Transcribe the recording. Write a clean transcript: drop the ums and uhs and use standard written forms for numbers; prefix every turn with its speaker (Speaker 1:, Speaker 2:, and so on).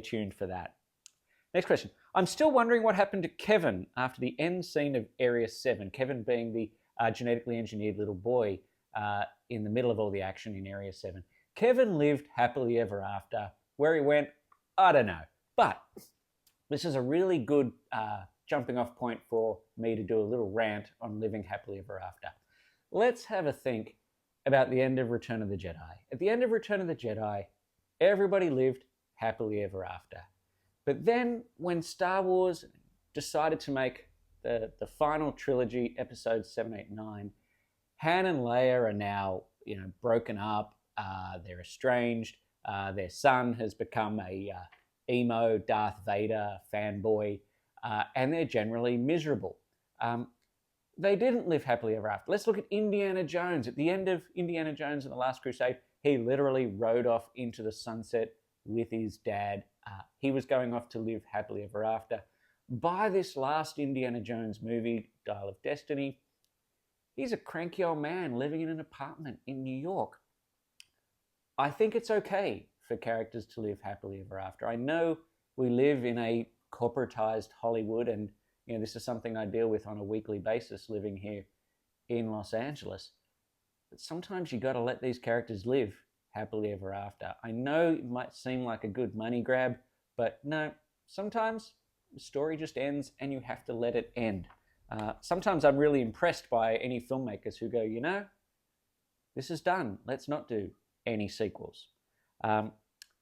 Speaker 1: tuned for that. Next question. I'm still wondering what happened to Kevin after the end scene of Area 7. Kevin being the genetically engineered little boy in the middle of all the action in Area 7. Kevin lived happily ever after. Where he went, I don't know. But this is a really good jumping off point for me to do a little rant on living happily ever after. Let's have a think about the end of Return of the Jedi. At the end of Return of the Jedi, everybody lived happily ever after. But then when Star Wars decided to make the final trilogy, episodes 7, 8, 9, Han and Leia are now broken up, they're estranged, their son has become a emo Darth Vader fanboy, and they're generally miserable. They didn't live happily ever after. Let's look at Indiana Jones. At the end of Indiana Jones and the Last Crusade, he literally rode off into the sunset with his dad. He was going off to live happily ever after. By this last Indiana Jones movie, Dial of Destiny, he's a cranky old man living in an apartment in New York. I think it's okay for characters to live happily ever after. I know we live in a corporatized Hollywood, and this is something I deal with on a weekly basis living here in Los Angeles. But sometimes you got to let these characters live happily ever after. I know it might seem like a good money grab, but no, sometimes the story just ends and you have to let it end. Sometimes I'm really impressed by any filmmakers who go, this is done. Let's not do any sequels.